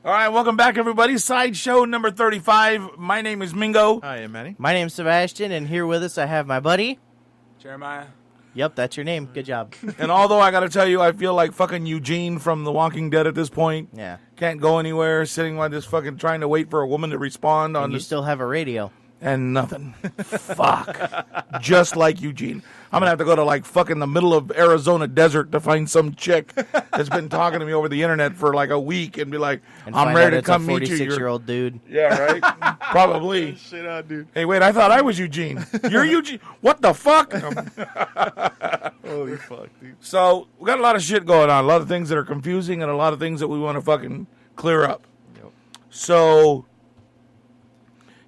All right, welcome back, everybody. Sideshow number 35. My name is Mingo. Hi, I'm Manny. My name's Sebastian, and here with us I have my buddy. Jeremiah. Yep, that's your name. Good job. And although I got to tell you, I feel like fucking Eugene from The Walking Dead at this point. Yeah. Can't go anywhere, sitting like this fucking trying to wait for a woman to respond on And you this. still have a radio. And nothing. Fuck. Just like Eugene. I'm going to have to go to like fucking the middle of Arizona desert to find some chick that's been talking to me over the internet for like a week and be like, And I'm find ready out to it's come a meet you. 46-year-old dude. Yeah, right? Probably. Shit out, dude. Hey, wait, I thought I was Eugene. You're Eugene? What the fuck? Holy fuck, dude. So, we got a lot of shit going on. A lot of things that are confusing and a lot of things that we want to fucking clear up. Yep. So,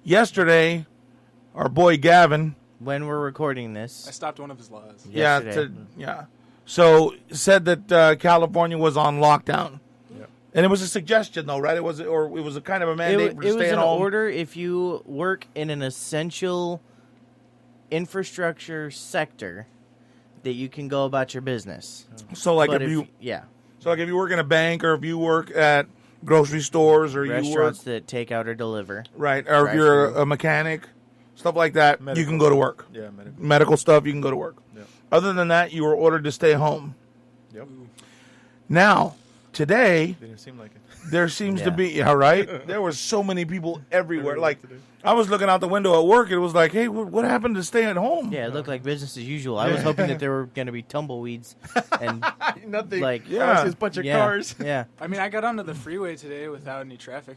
yesterday, our boy Gavin... When we're recording I this. stopped one of his laws. Yesterday. So, said that California was on lockdown. Yep. And it was a suggestion, though, right? It was a kind of a It mandate for was staying an home. order if you work in an essential infrastructure sector that you can go about your business. So, like, But if you work in a bank or if you work at grocery stores or restaurants you work... that take out or deliver. Right, or if you're a mechanic, stuff like that, Medical. you can go to work. Yeah, Medical stuff, you can go to work. Yep. Other than that, you were ordered to stay home. Yep. Now, today, Didn't seem like it. there seems to Yeah. be, right? There were so many people everywhere. Like, I was looking out the window at work, and it was like, hey, what happened to stay at home? Yeah, it looked like business as usual. I was hoping that there were going to be tumbleweeds and Nothing. like Yeah. Just a bunch of yeah, cars. Yeah. I mean, I got onto the freeway today without any traffic.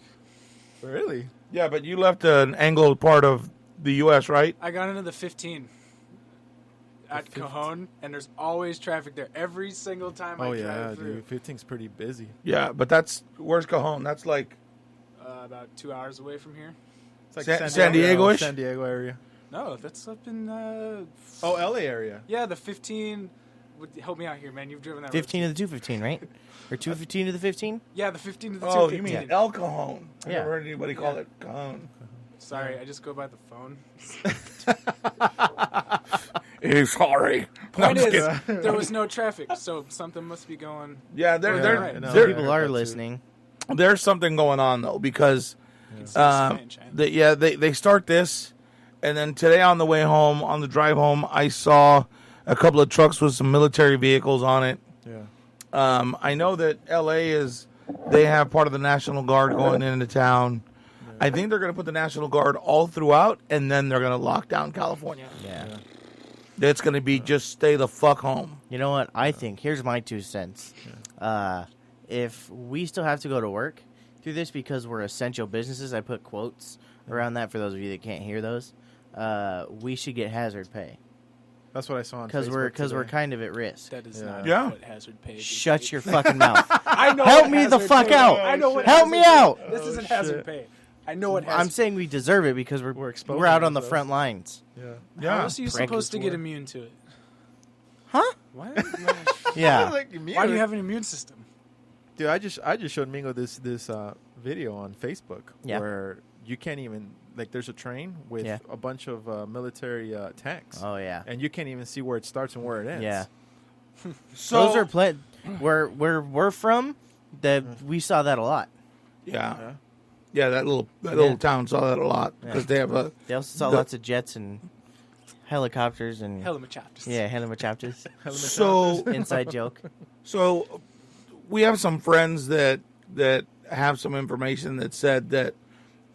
Really? Yeah, but you left an angled part of the U.S., right? I got into the 15 at Cajon, and there's always traffic there every single time Oh, I yeah, drive through. dude. 15's pretty busy. Yeah, but where's Cajon? That's like, About 2 hours away from here. It's like San Diego-ish? San Diego area. No, that's up in... Oh, LA area. yeah, the 15... Help me out here, man. You've driven that 15 road. to the 215, right? Or 215 to the 15? Yeah, the 15 to the oh, 215. you mean El Cajon. I Yeah. never heard anybody call it Cajon. Sorry, I just go by the phone. Hey, sorry. No, I'm Point just is, kidding. there was no traffic, so something must be going... Yeah, right. Some there- people are listening. there's something going on though because It's so strange, they start this, and then today on the way home, on the drive home, I saw a couple of trucks with some military vehicles on it. Yeah. I know that L.A. they have part of the National Guard going into town. I think they're going to put the National Guard all throughout, and then they're going to lock down California. Yeah. It's going to be just stay the fuck home. You know what? I think, here's my 2 cents. If we still have to go to work through this because we're essential businesses, I put quotes around that for those of you that can't hear those, we should get hazard pay. That's what I saw on Because Facebook we're today. kind of at risk. That is Yeah. not Yeah. what hazard pay is. Shut your fucking mouth. I know Help what me the hazard fuck pay- out. I know what Help hazard me pay- out. This isn't shit. hazard pay. I know what hazard I'm saying we deserve it because we're exposing out on the ourselves. front lines. Yeah. How else are you Prick. supposed to get immune to it? Huh? Why? Yeah. Like, immune. Why do you have an immune system? Dude, I just showed Mingo this video on Facebook Yeah. where you can't even there's a train with Yeah. a bunch of military tanks. Oh, yeah. And you can't even see where it starts and where it ends. Yeah. So Those are where we're from, we saw that a lot. yeah. Yeah, that little town saw that a lot because they have a. They also saw lots of jets and helicopters and Helicopters. yeah, helicopters. So Inside joke. So we have some friends that have some information that said that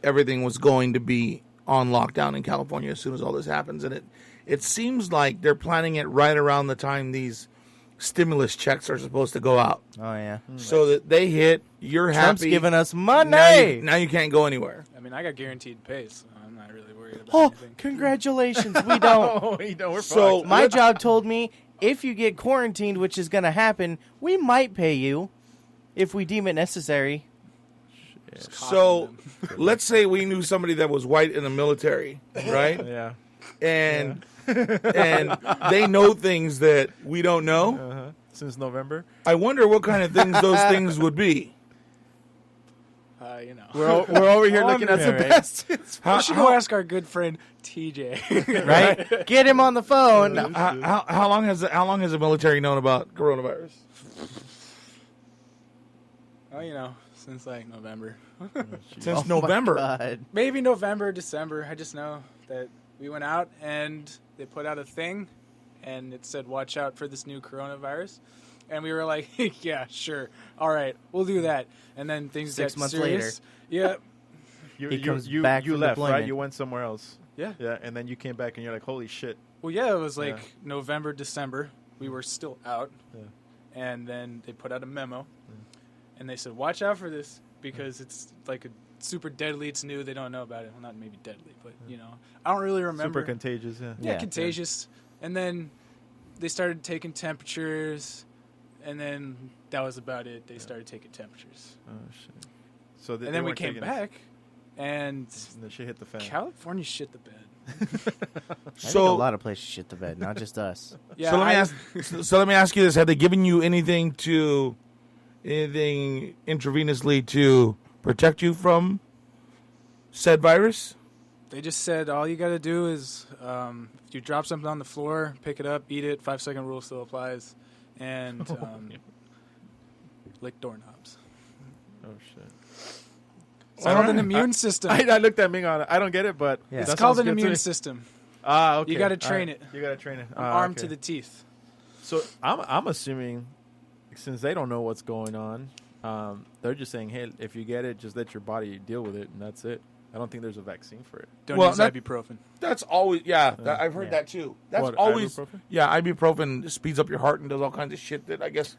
everything was going to be on lockdown in California as soon as all this happens, and it seems like they're planning it right around the time these stimulus checks are supposed to go out, Oh yeah. so that they hit. You're Trump's happy. giving us money. Now you can't go anywhere. I mean, I got guaranteed pay, so I'm not really worried about Oh, anything. congratulations. We don't. Oh, we're So- fucked. My job told me if you get quarantined, which is going to happen, we might pay you if we deem it necessary. Just So coughing them. let's say we knew somebody that was white in the military, right? Yeah. And and they know things that we don't know. Uh-huh. Since November. I wonder what kind of things those things would be. You know. We're over here Oh, looking at yeah, some right. bastards. We should go ask our good friend TJ. Right? Get him on the phone. How long has the military known about coronavirus? Oh, you know, since like November. Since Oh my November. God. Maybe November, December. I just know that we went out and they put out a thing, and it said, "Watch out for this new coronavirus." And we were like, "Yeah, sure, all right, we'll do that." And then things 6 got months serious. Yeah, He comes back you from left, right? deployment. You went somewhere else. yeah. Yeah, and then you came back and you're like, holy shit. Well, yeah, it was like Yeah. November, December. We were still out, Yeah. and then they put out a memo, and they said, "Watch out for this because it's like a super deadly. It's new. They don't know about it. Well, not maybe deadly, but I don't really remember. Super contagious, yeah. Yeah, Yeah. contagious. And then they started taking temperatures, and then that was about it. They started taking temperatures, Oh, shit. So and then we came back, and And the shit hit the fan. California shit the bed. I think a So, lot of places shit the bed, not just us. Yeah, so let me ask you this: have they given you anything intravenously to protect you from said virus? They just said all you got to do is if you drop something on the floor, pick it up, eat it. 5-second rule still applies, and lick doorknobs. Oh, shit. It's called an immune system. I looked at Ming on it. I don't get it, but Yeah. It's that called sounds an good to immune me. system. Ah, okay. You gotta All train right. it. You gotta train it. I'm Ah, armed okay. to the teeth. So I'm assuming, since they don't know what's going on, they're just saying, hey, if you get it, just let your body deal with it, and that's it. I don't think there's a vaccine for it. Don't Well, use that- ibuprofen. That's always I've heard Yeah. that too. That's What, always ibuprofen? ibuprofen speeds up your heart and does all kinds of shit that I guess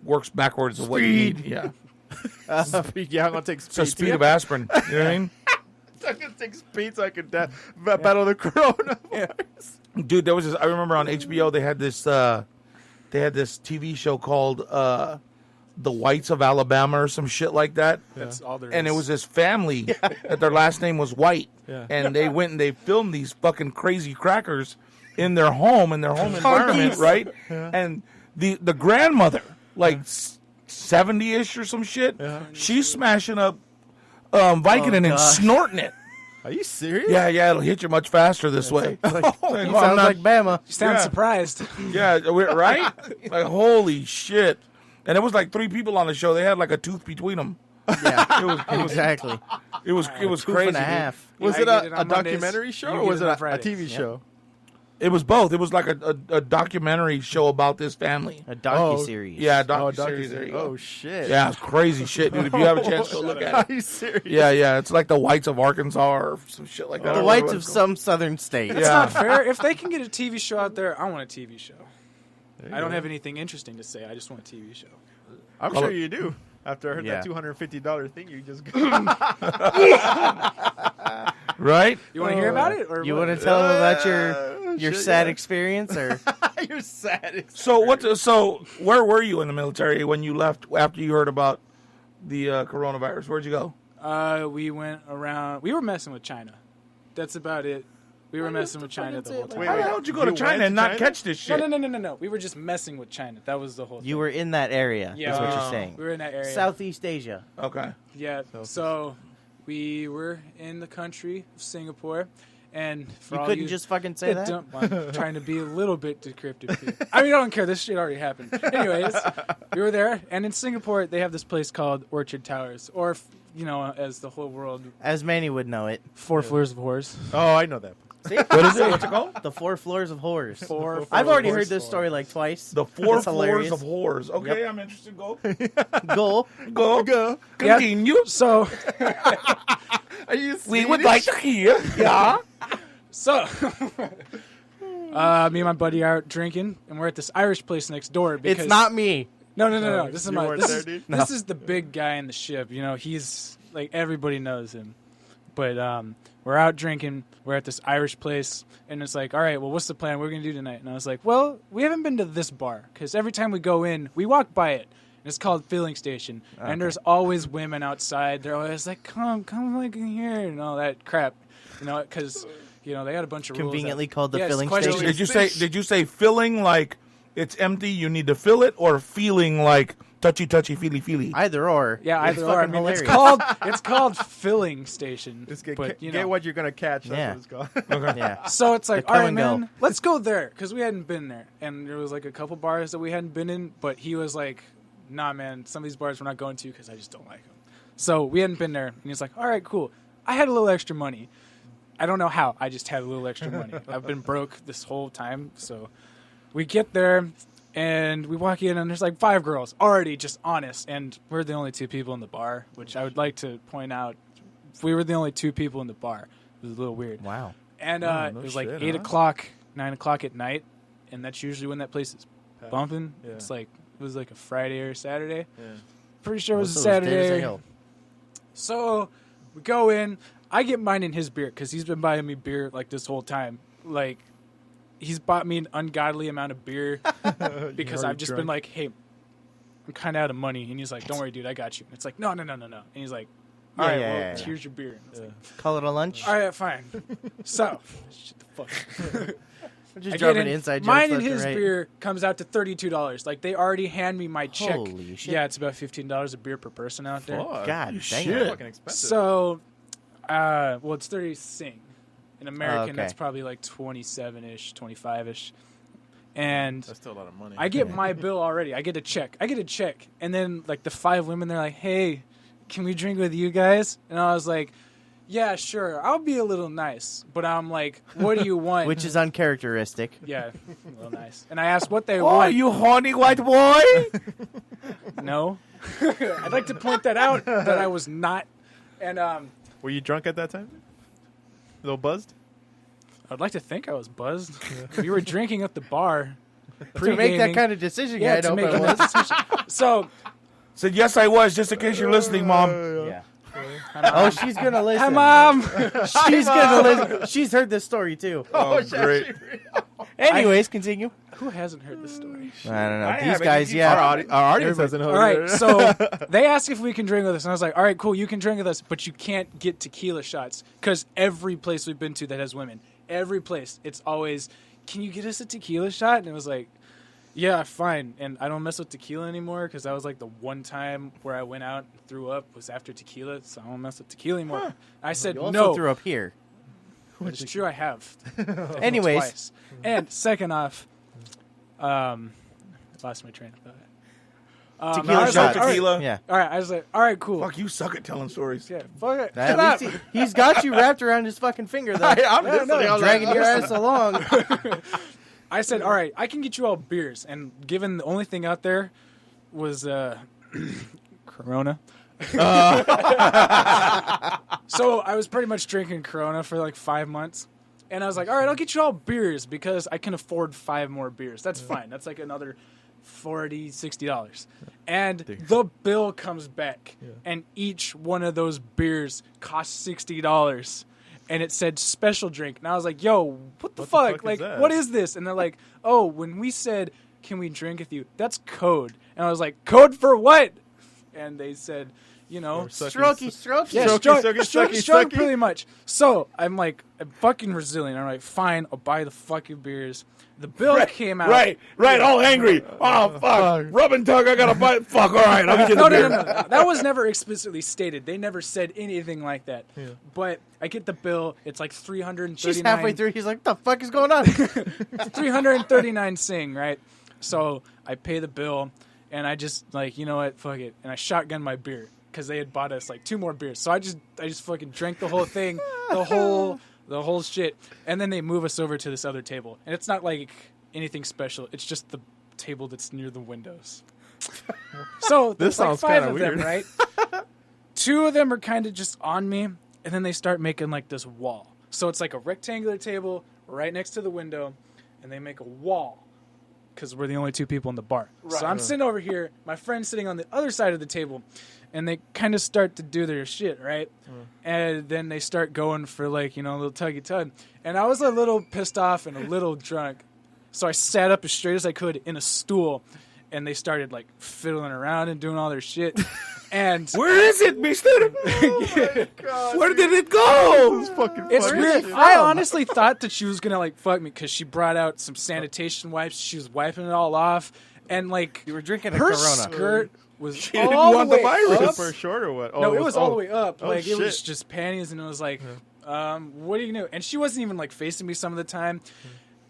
works backwards of what you need. Yeah, Yeah, I'm gonna take speed. so speed of aspirin. You know what I mean? I'm gonna take speed so I can battle the coronavirus. Dude, there was this. I remember on HBO they had this TV show called The Whites of Alabama or some shit like that. That's all there is. And it was this family that their last name was White, Yeah. and they went and they filmed these fucking crazy crackers in their home environment, right? And the grandmother, like 70-ish or some shit, she's smashing up Vicodin and gosh. snorting it. Are you serious? Yeah, it'll hit you much faster this way. He sounds like Bama. You sound Yeah. surprised. Yeah, right? Like, holy shit. And it was like 3 people on the show. They had like a tooth between them. Yeah, exactly. It was Tooth crazy. and a dude. half. Was I it get it a on Mondays, documentary show you or get was it it on a Fridays. TV show? It was both. It was like a documentary show about this family. A docu-series. Yeah, Oh, docu-series. There you go. oh shit. Yeah, it's crazy shit, dude. If you have a chance, go look at Are it. you serious? Yeah. It's like the Whites of Arkansas or some shit like that. The whites of some southern states. That's Yeah. not fair. If they can get a TV show out there, I want a TV show. There you I don't go. have anything interesting to say. I just want a TV show. I'm Call sure it- you do. After I heard Yeah. that $250 thing, you just Right? You want to hear about it? Or You what? want to tell them about your shit, sad yeah. experience, or You're sad. So where were you in the military when you left after you heard about the coronavirus? Where'd you go? We went around. We were messing with China. That's about it. We were messing with China the whole time. How the hell did you go to You China went and to not China? catch this shit? No. We were just messing with China. That was the whole thing. you were in that area? Yeah. Is what you're Oh. saying. We were in that area. Southeast Asia. Okay. Yeah. So we were in the country of Singapore. And for You all couldn't just fucking say that. I'm trying to be a little bit decryptive here. I mean, I don't care. This shit already happened. Anyways, we were there. And in Singapore, they have this place called Orchard Towers. Or, as the whole world, As Manny would know it. 4 floors of horrors. Oh, I know that. What is it? What's it called? The 4 floors of horrors. 4 floors I've already of heard horrors. this story like twice. The 4 That's floors hilarious. of whores. Okay, Yep. I'm interested. Go. Go. Go. Continue. So, Are you We would like to hear. Yeah. So, me and my buddy are out drinking, and we're at this Irish place next door. Because It's not me. No. This is you my. weren't This there, is, dude? this is the big guy in the ship. He's like everybody knows him. But we're out drinking. We're at this Irish place, and it's like, all right, well, what's the plan? What are we gonna do tonight? And I was like, well, we haven't been to this bar because every time we go in, we walk by it. And it's called Filling Station, and there's always women outside. They're always like, come like in here, and all that crap. Because they got a bunch of rules. Conveniently that- called the Yes, filling question- station. Did you say filling like it's empty, you need to fill it, or feeling like touchy, feely? Either or. Yeah, It's either or. I fucking mean, hilarious. it's called Filling Station. Just get, but, get what you're going to catch. That's Yeah. what it's called. Okay. Yeah. So it's like, The all right, come and go. man, let's go there because we hadn't been there, and there was like a couple bars that we hadn't been in, but he was like nah, man, some of these bars we're not going to because I just don't like them. So we hadn't been there. And he's like, all right, cool. I had a little extra money. I don't know how. I just had a little extra money. I've been broke this whole time. So we get there, and we walk in, and there's like 5 girls already just honest. And we're the only 2 people in the bar, which I would like to point out. If we were the only 2 people in the bar, it was a little weird. Wow. And No it was like shit, 8 huh? o'clock, 9 o'clock at night. And that's usually when that place is bumping. Yeah. It's like, it was like a Friday or a Saturday. Yeah. Pretty sure it was a Also, as dead as a Saturday. hill. So we go in. I get mine in his beer because he's been buying me beer like this whole time. Like, he's bought me an ungodly amount of beer because I've just been like, hey, I'm kind of out of money. And he's like, don't worry, dude, I got you. And it's like, no. And he's like, all right, well, here's your beer. And it's like, Call it a lunch. all right, fine. So, shut the fuck. Just I dropping get in, inside jokes mine and left his right. beer comes out to $32. Like, they already hand me my check. Holy shit. Yeah, it's about $15 a beer per person out there. Fuck. God dang Shit. it. Fucking expensive. So, well, it's 30 Sing. In American, okay. that's probably like 27-ish, 25-ish. And That's still a lot of money. I get my bill already. I get a check. And then, like, the 5 women, they're like, hey, can we drink with you guys? And I was like, yeah, sure. I'll be a little nice. But I'm like, what do you want? Which is uncharacteristic. Yeah, a little nice. And I asked what they Oh, want. you horny white boy! No. I'd like to point that out, that I was not. And Were you drunk at that time? A little buzzed? I'd like to think I was buzzed. We were drinking at the bar. To make that kind of decision, Yeah, I to hope make I was. that decision. So, Said, yes, I was, just in case you're listening, Mom. Yeah. Oh, she's gonna listen. hi, Mom. She's gonna listen. She's heard this story too. Oh, great. Anyways, continue. Who hasn't heard this story? I don't know. I These haven't. guys, You- yeah. Our audience hasn't heard All right, it. so they asked if we can drink with us, and I was like, all right, cool, you can drink with us, but you can't get tequila shots, because every place we've been to that has women, every place, it's always, can you get us a tequila shot? And it was like, yeah, fine. And I don't mess with tequila anymore, because that was like the one time where I went out and threw up was after tequila, so I don't mess with tequila anymore. I said, You also no. threw up here. It's true, I have. Anyways, Twice. And second off, lost my train of thought. tequila I was shot. like, all right, Tequila. Yeah. all right, I was like, all right, cool. Fuck, you suck at telling stories. Yeah, fuck it. At Shut up. least he's got you wrapped around his fucking finger, though. I'm No, no, listening. I was Dragging like, your ass along. I said, all right, I can get you all beers. And given the only thing out there was Corona. So I was pretty much drinking Corona for like 5 months. And I was like, all right, I'll get you all beers because I can afford 5 more beers. That's fine. That's like another $40, $60. And the bill comes back. And each one of those beers costs $60. And it said special drink. And I was like, yo, what the fuck? is Like, that? what is this? And they're like, oh, when we said, can we drink with you? That's code. And I was like, code for what? And they said, you know, Strokey, strokey. yeah, Strokey, stroke, sucky, stroke, sucky. pretty much. So I'm like, I'm fucking resilient. I'm like, fine, I'll buy the fucking beers. The bill came out. Right, all angry. Oh, fuck. Rub and tug, I gotta buy. Fuck, all right, I'll get you the No, beer. no. That was never explicitly stated. They never said anything like that. But I get the bill. It's like 339. She's halfway through. He's like, what the fuck is going on? 339 Sing, right? So I pay the bill, and I just like, you know what, fuck it, and I shotgun my beer because they had bought us like 2 more beers. So I just fucking drank the whole thing, the whole shit, and then they move us over to this other table, and it's not like anything special. It's just the table that's near the windows. So This there's like sounds 5 kinda of them, weird. right? 2 of them are kind of just on me, and then they start making like this wall. So it's like a rectangular table right next to the window, and they make a wall because we're the only 2 people in the bar. So I'm sitting over here, my friend's sitting on the other side of the table, and they kind of start to do their shit, right? And then they start going for like, you know, a little tuggy tug. And I was a little pissed off and a little drunk. So I sat up as straight as I could in a stool, and they started like fiddling around and doing all their shit. And Where is it, mister? Where did it go? it's funny. weird. I honestly thought that she was gonna like fuck me because she brought out some sanitation wipes. She was wiping it all off, and like You were drinking a her Corona. skirt was didn't all want the the way virus. up. Super short or what? No, it was all the way up. Oh, Like it was shit. just panties, and it was like, what are you gonna do? And she wasn't even like facing me some of the time.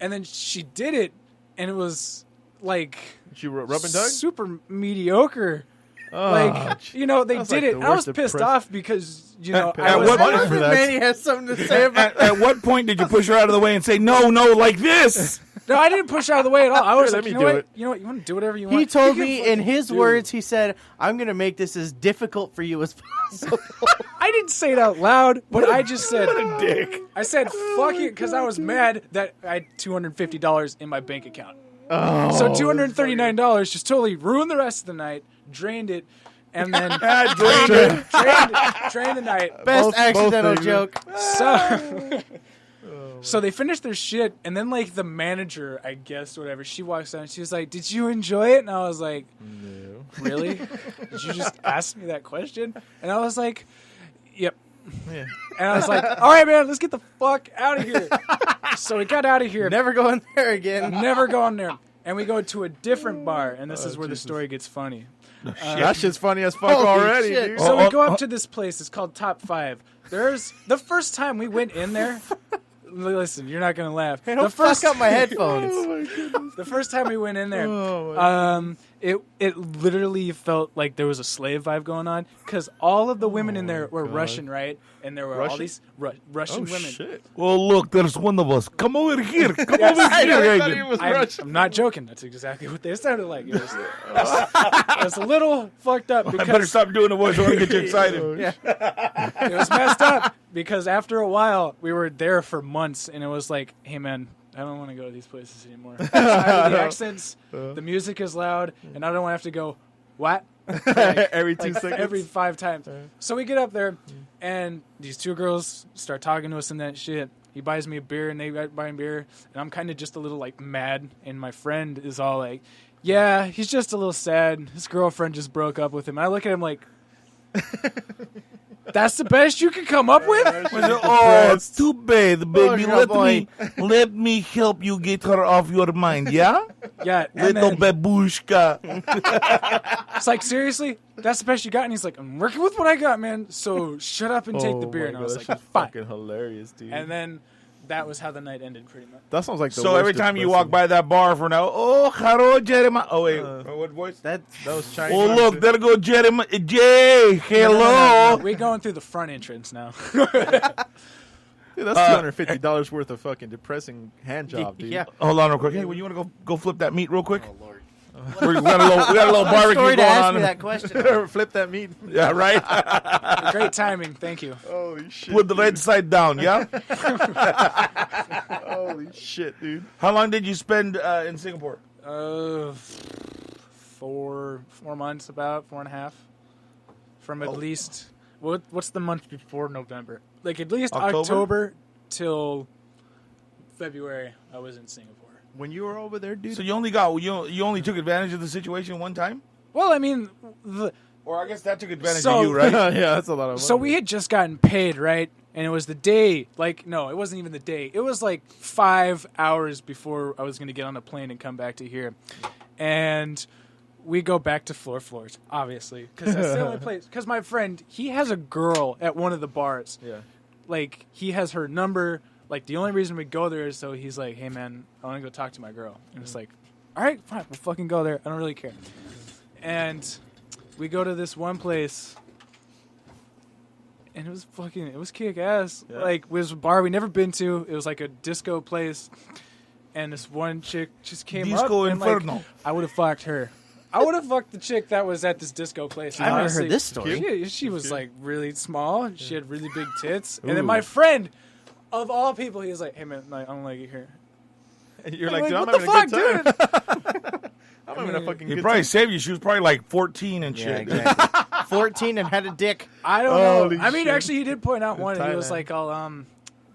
And then she did it, and it was like Did you rub and tug? super mediocre. Oh, Like, you know, they That's did like it. the I was worst pissed impression. off because, you know, At I was what money for that. Manny has something to say about At what point did you push her out of the way and say, no, like this? No, I didn't push her out of the way at all. I was Here, like, let you me know do what? it. You know what? You want to do whatever you want. He told You can me in fucking his do words, it. he said, I'm going to make this as difficult for you as possible. I didn't say it out loud, but I just said, What a dick. I said, fuck it, because I was mad that I had $250 in my bank account. Oh, So $239 just totally ruined the rest of the night, drained it, and then drained the night. Best accidental things. joke. So they finished their shit, and then like the manager, I guess, or whatever, she walks down and she was like, "Did you enjoy it?" And I was like, No. "Really? Did you just ask me that question?" And I was like, "Yep." Yeah. And I was like, "All right, man, let's get the fuck out of here." So we got out of here. Never going there again. Never go in there. And we go to a different bar, and this Oh, is where Jesus. the story gets funny. That shit's funny as fuck Holy already, shit. dude. So we go up to this place. It's called Top 5. There's the first time we went in there. Listen, you're not gonna laugh. Hey, don't the first fuck up my headphones. The first time we went in there, Oh, my it literally felt like there was a slave vibe going on because all of the women in there were God. Russian, right? And there were all Russian? these Russian Oh, women. shit. Well, look, there's one of us. Come over here. Come over I here, thought he Agent. was Russian. I'm not joking. That's exactly what they sounded like. It was a little fucked up I better because stop doing the voice. I want to get you excited. it was messed up because after a while we were there for months and it was like, hey man, I don't want to go to these places anymore. I'm tired of the accents, the music is loud, and I don't want to have to go, what? Every 2 Like seconds. every 5 times. So we get up there, and these 2 girls start talking to us and that shit. He buys me a beer, and they buy him beer, and I'm kind of just a little like mad. And my friend is all like, "Yeah, he's just a little sad. His girlfriend just broke up with him." And I look at him like, "That's the best you can come up with?" Oh, too bad, baby. Oh, Let me help you get her off your mind, yeah? Yeah, and Little then babushka. it's like, seriously, that's the best you got? And he's like, "I'm working with what I got, man. So shut up and take the beer." Oh, And I my was God, like, that shit's "Fine." fucking hilarious, dude. And then that was how the night ended, pretty much. that sounds like the So worst every time you depressing- walk by that bar for now, oh, hello, Jeremiah. Oh, wait. What voice? That that was Chinese. Oh, look, there go Jeremiah. Jay, hello. No, we're going through the front entrance now. Dude, that's $250 worth of fucking depressing hand job, dude. Yeah. Hold on real quick. Hey, you want to go flip that meat real quick? Oh, Lord. We got a little barbecue Story to going ask on. me that question. Flip that meat. Yeah, right? Great timing. Thank you. Holy shit. Put the right side down, yeah? Holy shit, dude. How long did you spend in Singapore? 4 months, about 4.5. From at least what's the month before November? Like at least October? October till February. I was in Singapore. When you were over there, dude. So you only took advantage of the situation one time? Well, I mean, Or I guess that took advantage So- of you, right? yeah, that's a lot of money. so we had just gotten paid, right? And it was the day, like, no, it wasn't even the day. It was like 5 hours before I was going to get on a plane and come back to here. And we go back to floors, obviously. Because that's the only place. Because my friend, he has a girl at one of the bars. Yeah. Like, he has her number. Like, the only reason we go there is so he's like, hey, man, I want to go talk to my girl. And it's like, all right, fine, we'll fucking go there. I don't really care. And we go to this one place, and it was kick ass. Yeah. Like, it was a bar we never been to. It was like a disco place, and this one chick just came Disco up. Inferno. And, like, I would have fucked her. I would have fucked the chick that was at this disco place. I've never honestly. heard this story. She was like really small. She had really big tits. And then Ooh. my friend, of all people, he was like, "Hey man, like, I don't like it here." And you're I'm like, dude, I'm what the having fuck, a good time. dude? I'm having a fucking He good probably time. saved you. She was probably like 14 and Yeah, shit. exactly. 14 and had a dick. I don't Holy know. I mean, shit. actually, he did point out In one. He was Thailand. like, "Oh,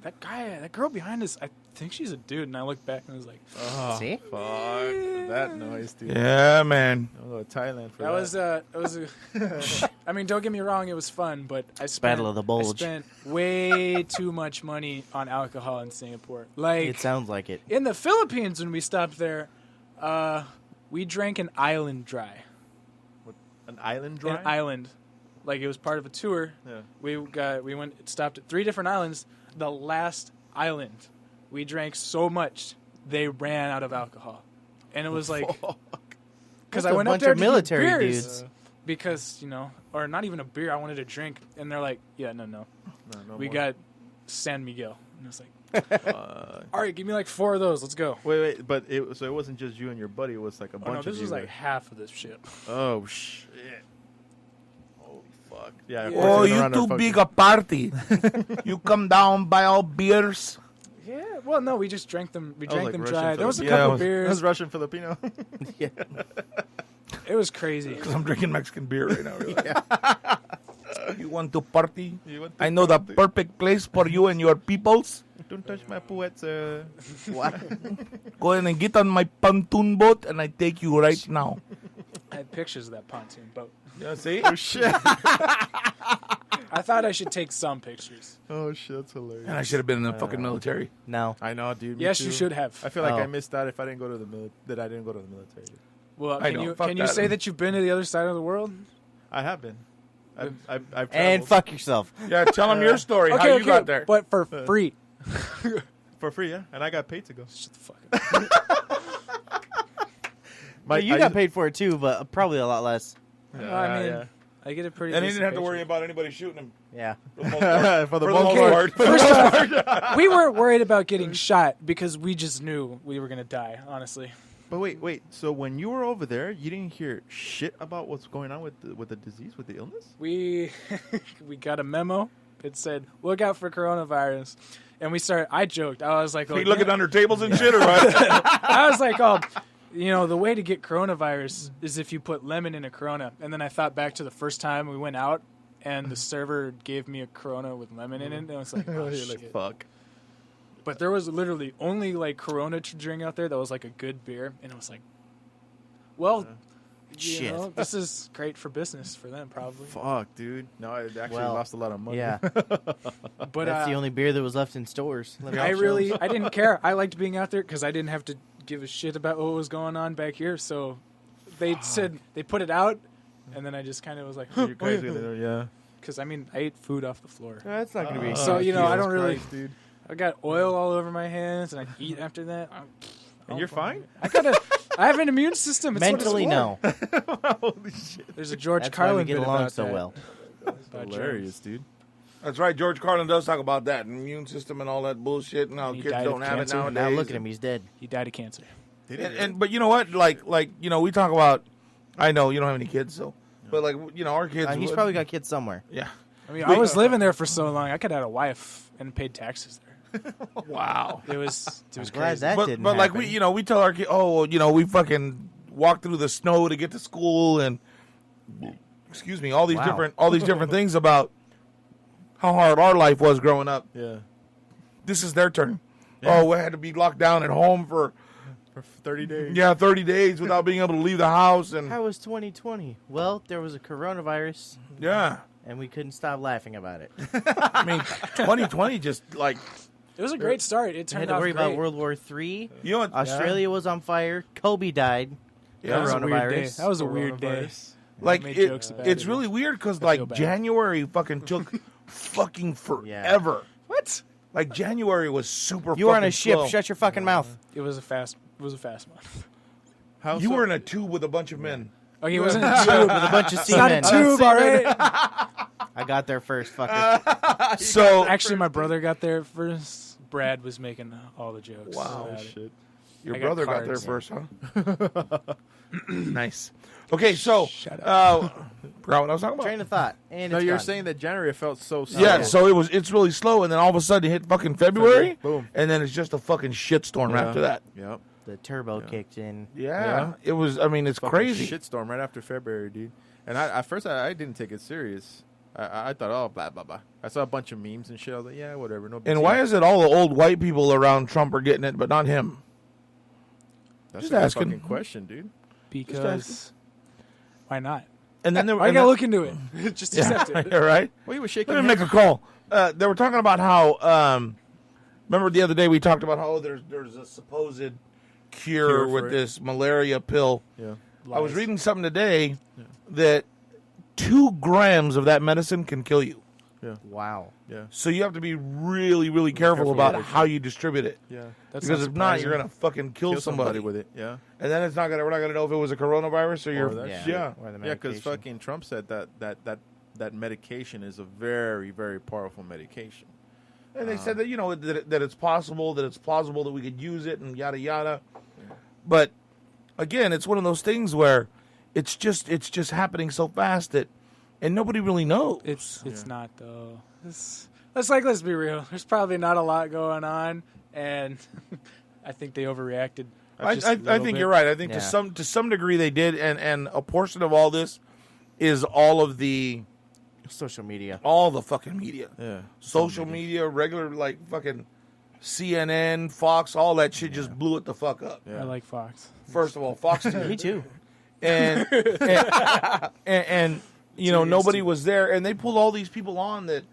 that girl behind us, I think she's a dude." And I looked back and I was like, Oh, See? fuck. That noise, dude. Yeah, man. I'll go to Thailand for "That was a." I mean, don't get me wrong, it was fun, but I spent Battle of the Bulge. I spent way too much money on alcohol in Singapore. Like It sounds like it. in the Philippines, when we stopped there, we drank an island dry. An island drive? An island, like it was part of a tour. Yeah. We stopped at 3 different islands. The last island, we drank so much they ran out of alcohol, and it was like because That's I a went up bunch there of to military get beers dudes. because or not even a beer. I wanted a drink, and they're like, "Yeah, no, we got San Miguel," and I was like. All right, give me like 4 of those. Let's go. Wait, but it wasn't just you and your buddy. It was like a bunch Oh no, of this you was like there. half of this shit. Oh shit! Holy fuck! Yeah. of Oh, course you they're gonna too run big a party. You come down, buy all beers. Yeah, well, no, we just drank them. We I was drank like them Russian dry. There was a Yeah, couple it was- That beers. was Russian Filipino. Yeah. It was crazy. Because I'm drinking Mexican beer right now. Really. You want to party? You want to I know the party? perfect place for you and your peoples. Don't touch my poets. What? Go ahead and get on my pontoon boat, and I take you right now. I had pictures of that pontoon boat. Yeah, see? Oh shit! I thought I should take some pictures. Oh shit! That's hilarious. And I should have been in the fucking military. No. I know, dude. me Yes, too. you should have. I feel like I Oh. missed out if I didn't go to the that I didn't go to the military. Dude. Well, I can know, you fuck can you that. say that you've been to the other side of the world? I have been. I've And traveled fuck yourself. Yeah, tell them your story, how you got there. but for free. for free, yeah, and I got paid to go. Shut the fuck up. But you got paid for it too, but probably a lot less. I mean, I get a pretty. And he decent didn't have to paycheck. worry about anybody shooting him. Yeah. For the most part. for the For the most most part. part. First off, we weren't worried about getting shot because we just knew we were gonna die. Honestly, But wait. So when you were over there, you didn't hear shit about what's going on with the disease, with the illness? we we got a memo. It said, "Look out for coronavirus," and we started. I joked. I was like, Are you "Oh, looking yeah." under tables and shit, or what? I was like, "Oh, the way to get coronavirus is if you put lemon in a Corona." And then I thought back to the first time we went out, and the server gave me a Corona with lemon in it, and I was like, "Oh You're shit!" like, fuck. But there was literally only like Corona to drink out there that was like a good beer, and it was like, well, Shit. this is great for business for them probably. Fuck, dude. No, I actually Well, lost a lot of money. Yeah. But That's the only beer that was left in stores. Let me I tell really, you. I didn't care. I liked being out there because I didn't have to give a shit about what was going on back here. So they said they put it out, and then I just kind of was like, You guys gonna- yeah. because I mean I ate food off the floor. That's not going to be. So, I don't really- Christ, dude. I got oil all over my hands, and I eat after that. And you're fine? I have an immune system. It's what it's Mentally, for. no. Holy shit. There's a George That's why we Carlin get bit along about so that. well. About Hilarious, dude. That's right. George Carlin does talk about that immune system and all that bullshit, and how He kids died of don't have it cancer. nowadays. Now look at him. He's dead. He died of cancer. But you know what? Like we talk about. I know you don't have any kids, so. But like our kids. He's probably got kids somewhere. Yeah. I mean, I was living there for so long. I could have had a wife and paid taxes there. Wow. It was Glad crazy. that But didn't like happen. we tell our kids, we fucking walk through the snow to get to school, and excuse me, all these different things about how hard our life was growing up. Yeah. This is their turn. Yeah. Oh, we had to be locked down at home for For 30 days. 30 days without being able to leave the house, and How was 2020? Well, there was a coronavirus, yeah. and we couldn't stop laughing about it. I mean, 2020 just like It was a great start. It We turned had to out worry great. about World War III. you know what, Australia was on fire. Kobe died. Yeah. That was a weird day. Coronavirus. That was a weird day. Coronavirus. like made it, jokes about it's it. really weird because I like feel bad. January fucking took fucking forever. What? Like January was super. You were on fucking a ship. slow. Shut your fucking mouth. It was a fast month. How You so? were in a tube with a bunch of men. Okay, it wasn't a With tube. a bunch of It's not a seamen. tube, all right? I got there first, fucker. So Actually, my brother got there first. Brad was making all the jokes. Wow. about it. Shit. your I got brother got there cards. first, huh? Nice. Okay, so Shut up. forgot what I was talking about. Train of thought. And No, it's you're gone. saying that January felt so slow. Yeah, so it's really slow, and then all of a sudden it hit fucking February, Boom. and then it's just a fucking shitstorm Yeah. after that. Yep. the turbo kicked in. Yeah, it was. I mean, it's Fucking crazy. shitstorm right after February, dude. And at first I didn't take it serious. I thought, oh, blah, blah, blah. I saw a bunch of memes and shit. I was like, yeah, whatever. No big And deal. why is it all the old white people around Trump are getting it, but not him? That's just a good asking. fucking question, dude. Because why not? And then there Why you and gotta then- look into it? Just accept yeah, it. right. Well, you were shaking. Let me make a call. They were talking about how. Remember the other day we talked about how there's a supposed cure Cure for with it. this malaria pill. Yeah. I was reading something today that 2 grams of that medicine can kill you. Wow. Yeah. So you have to be really, really careful about how you distribute it. Yeah. That's Because if not, you're gonna fucking kill somebody with it. Yeah. and then we're not gonna know if it was a coronavirus or Or you're that Yeah. shit. yeah. Or the Yeah, because medication. fucking Trump said that medication is a very, very powerful medication. And they said that that it's possible, that it's plausible that we could use it, and yada yada. But again, it's one of those things where it's just happening so fast that, and nobody really knows. It's not though. Let's be real. There's probably not a lot going on, and I think they overreacted. I think you're right. I think to some degree they did, and a portion of all this is all of the Social media. all the fucking media. Yeah. Social media, regular like fucking CNN, Fox, all that shit just blew it the fuck up. Yeah. I like Fox. First of all, Fox did. Me too. and nobody was there, and they pulled all these people on that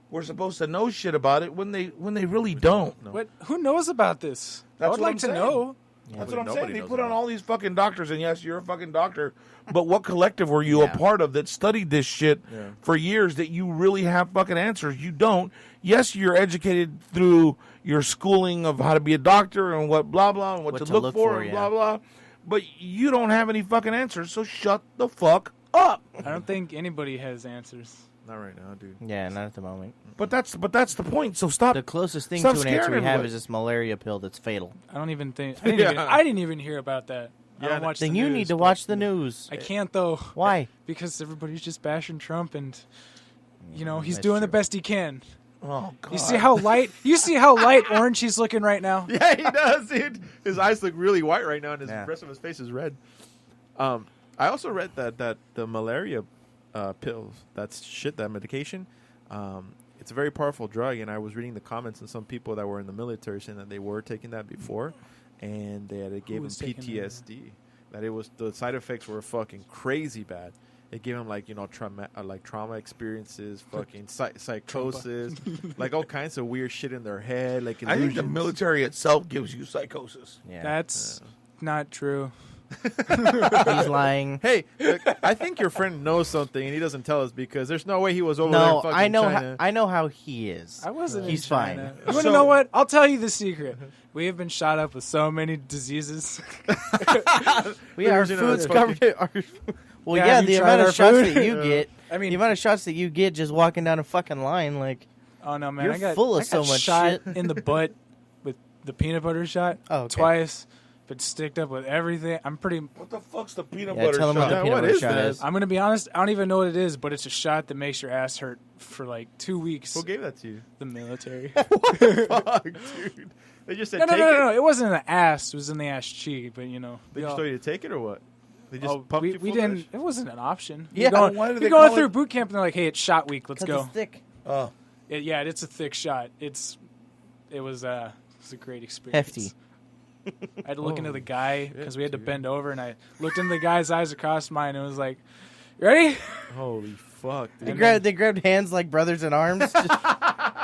were supposed to know shit about it when they really don't. No. What? Who knows about this? I That's would what like I'm to saying. know. That's what I'm Nobody saying. They knows put on about all these fucking doctors, and yes, you're a fucking doctor, but what collective were you a part of that studied this shit for years that you really have fucking answers? You don't. Yes, you're educated through your schooling of how to be a doctor and what blah blah and what to look for and blah blah, but you don't have any fucking answers, so shut the fuck up. I don't think anybody has answers. Not right now, dude. Yeah, not at the moment. But that's the point. So stop. The closest thing Stop to an answer scaring we have everybody. is this malaria pill that's fatal. I don't even think. I didn't even hear about that. I don't watch Then the you news, need to but watch the news. I can't though. Why? Because everybody's just bashing Trump, and he's That's doing the true. best he can. Oh God. You see how light orange he's looking right now. Yeah, he does, dude. His eyes look really white right now, and the rest of his face is red. I also read that the malaria pills, that medication, it's a very powerful drug, and I was reading the comments on some people that were in the military saying that they were taking that before, and it gave them was taking PTSD. That it was the side effects were fucking crazy bad. It gave them trauma experiences, fucking psychosis, like all kinds of weird shit in their head. Like I think the illusions. military itself gives you psychosis. Yeah. That's not true. He's lying. Hey, look, I think your friend knows something and he doesn't tell us because there's no way he was over there. No, In fucking I know. China. I know how he is. I wasn't. He's in China. fine. You want to know what? I'll tell you the secret. We have been shot up with so many diseases. We our You know, food's it's covered. Well, Yeah, yeah, have the you amount tried of our shots food? that you get. I mean, The amount of shots that you get just walking down a fucking line, like oh no, man! You're I got full of I so got much shot shit. in the butt with the peanut butter shot. Oh, okay. Twice. Been sticked up with everything. I'm pretty. What the fuck's the peanut yeah, butter tell him what shot? the Yeah, peanut what butter is shot this? is. I'm gonna be honest. I don't even know what it is, but it's a shot that makes your ass hurt for like 2 weeks. Who gave that to you? The military. Fuck, dude. They just said No, take it. no. It wasn't in the ass. It was in the ass cheek. But They we just all- told you to take it or what? They just pumped we you full of didn't. that shit? It wasn't an option. Yeah, why do You're they going call through it- boot camp and they're like, "Hey, it's shot week. Let's 'Cause go." it's thick, Oh, It's a thick shot. It was a great experience. hefty. I had to look into the guy because we had to dude. bend over, and I looked into the guy's eyes across mine, and it was like, "You ready?" Holy fuck, dude. They grabbed hands like brothers in arms. Just-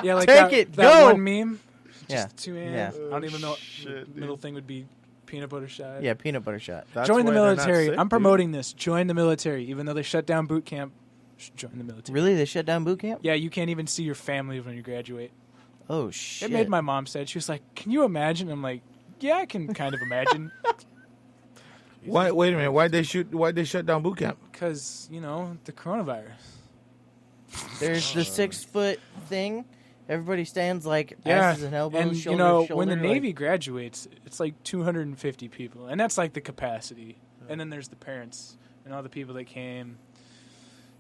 Yeah, like Take that, it, that go! one meme. yeah, Just 2 hands. Yeah. I don't even know. Shit, the middle dude. thing would be peanut butter shot. yeah, peanut butter shot. That's Join the why they're not military. sick, I'm dude. promoting this. Join the military, even though they shut down boot camp. Join the military. Really, they shut down boot camp? Yeah, you can't even see your family when you graduate. Oh shit! It made my mom sad. She was like, "Can you imagine?" I'm like, "Yeah, I can kind of imagine." why? Wait a minute. Why'd they shut down boot camp? Because the coronavirus. There's the 6 foot thing. Everybody stands like Yeah, asses and elbows, and shoulder to shoulder. when the like- Navy graduates, it's like 250 people, and that's like the capacity. And then there's the parents and all the people that came.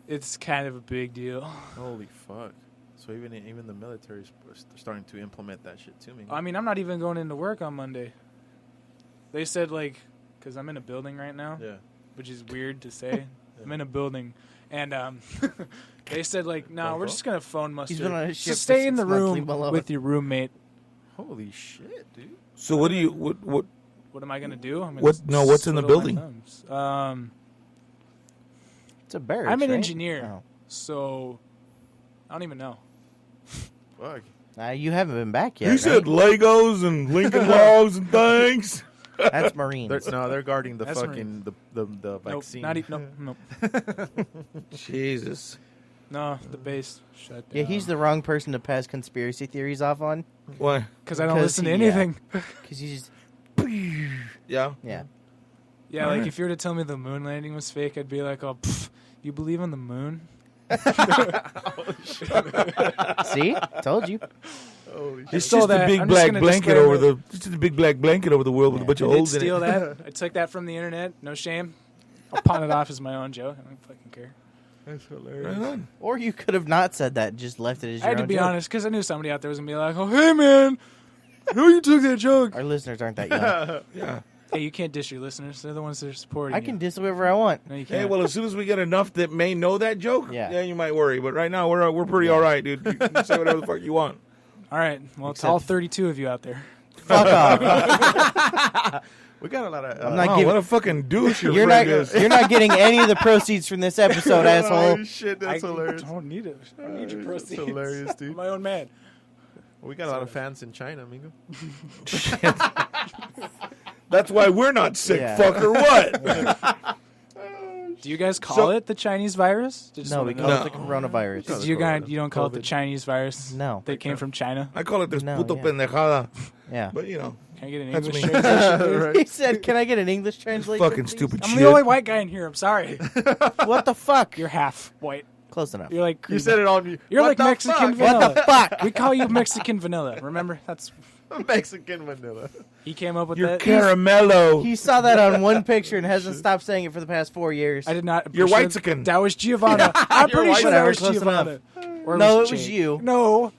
It's kind of a big deal. Holy fuck. So even the military is starting to implement that shit too. I mean, I'm not even going into work on Monday. They said because I'm in a building right now, Yeah. which is weird to say. I'm in a building, and they said no, Phone we're call? just gonna phone muster. He's been on his So ship stay for in the 6 months, room leave him alone. with your roommate. Holy shit, dude. So what do you what? What am I gonna do? I'm gonna What's in the twiddle my building? thumbs. It's a barracks. I'm an right? engineer, Oh. so I don't even know. Fuck. You haven't been back yet. He said right? Legos and Lincoln Logs and things. That's Marines. They're guarding the That's fucking the Nope, vaccine. not even. Nope. Jesus. No, the base shut down. Yeah, he's the wrong person to pass conspiracy theories off on. Why? Because I don't listen to anything. Because he's Yeah. yeah. Yeah, like if you were to tell me the moon landing was fake, I'd be like, "Oh, you believe in the moon?" See, told you. It's stole just that. a big I'm just black gonna blanket disclaim over it. the. It's just a big black blanket over the world with a bunch of I did holes in steal it. that. I took that from the internet. No shame. I'll pawn it off as my own joke. I don't fucking care. That's Right hilarious. on. Or you could have not said that, just left it as your I had to own be joke. honest because I knew somebody out there was gonna be like, "Oh, hey man, I know you took that joke." Our listeners aren't that young. Yeah. Hey, you can't dish your listeners. They're the ones that are supporting. I can diss whoever I want. No, you can't. Hey, well, as soon as we get enough that may know that joke, Yeah. you might worry. But right now, we're pretty all right, dude. You can say whatever the fuck you want. All right. Well, it's Except- all 32 of you out there. Fuck off. We got a lot of. I'm not Wow, giving- what a fucking douche your You're friend not. is. You're not getting any of the proceeds from this episode, asshole. Oh, shit, that's hilarious. I don't need it. I don't need your That's proceeds. hilarious, dude. I'm my own man. We got a lot of fans in China, amigo. That's why we're not sick, Yeah. fuck, or what? Do you guys call So- it the Chinese virus? Just No, wanna we know. call No. it the coronavirus. No. You don't call it the COVID. Chinese virus? No. That came from China? I call it this No, puto yeah. pendejada. Yeah. But, you know, Can I get an That's English me. translation? He said, "Can I get an English translation?" fucking please?" stupid I'm shit. the only white guy in here. I'm sorry. What the fuck? You're half white. Close enough. You're like You said it on me. You're What like the Mexican fuck? vanilla. What the fuck? We call you Mexican vanilla. Remember? That's Mexican vanilla. he came up with You're that. caramello. He saw that on one picture and hasn't stopped saying it for the past 4 years. I did not. You're appreciate- white-sican. That was Giovanna. I'm pretty white- sure that was Whatever, close Giovanna. Or No, it was Jake. you. No,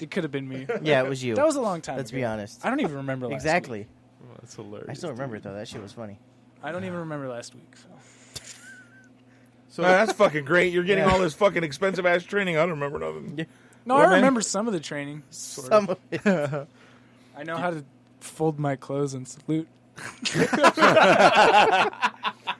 it could have been me. Yeah, it was you. That was a long time. Let's ago. be honest. I don't even remember last Exactly. week. Oh, that's hilarious. I still remember it though. That shit was funny. I don't even remember last week. So. So That's fucking great. You're getting Yeah. all this fucking expensive ass training. I don't remember nothing. No, What, I man? remember some of the training. Sort of. Some of it. I know how to fold my clothes and salute.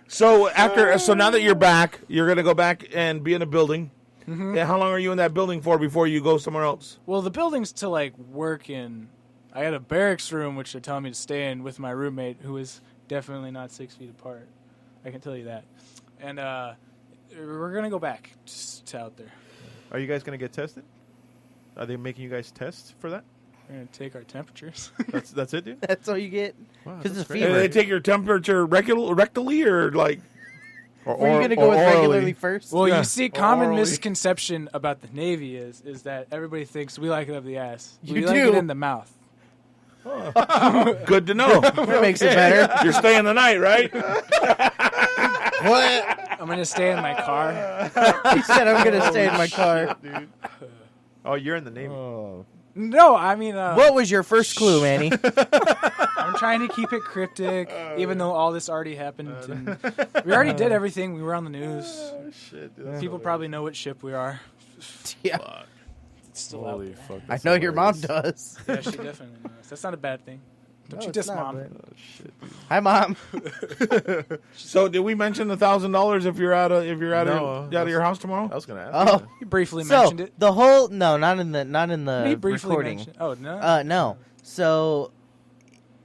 So now that you're back, you're gonna go back and be in a building. Mm-hmm. Yeah, how long are you in that building for before you go somewhere else? Well, the building's to like work in. I had a barracks room, which they're telling me to stay in with my roommate, who is definitely not 6 feet apart. I can tell you that. And we're gonna go back to out there. are you guys gonna get tested? Are they making you guys test for that? We're gonna take our temperatures. That's it, dude. That's all you get. Wow, Because that's it's a great. Do fever. they take your temperature rectally or like? Were you going to go with regularly first? Well, Yeah. you see, common Orally. misconception about the Navy is that everybody thinks we like it up the ass. We You like do. it in the mouth. Good to know. That makes it better. You're staying the night, right? What? I'm gonna stay in my car. He said, "I'm going to stay in my car." dude. Oh, you're in the Navy. No, I mean, What was your first clue, Manny? I'm trying to keep it cryptic, even though all this already happened. And we already did everything. We were on the news. Oh, shit, dude. That's People probably know what ship we are. Yeah. It's still out Holy there. fuck. I that's know your mom hilarious. does. Yeah, she definitely knows. That's not a bad thing. Don't No, you it's diss not, mom. but- Oh, shit, dude. Hi, Mom. So did we mention the $1,000 if you're out of No, your house tomorrow? I was gonna ask. Oh. You briefly So, mentioned it. the whole... No, not in the He briefly recording. mentioned. Oh no. No. So,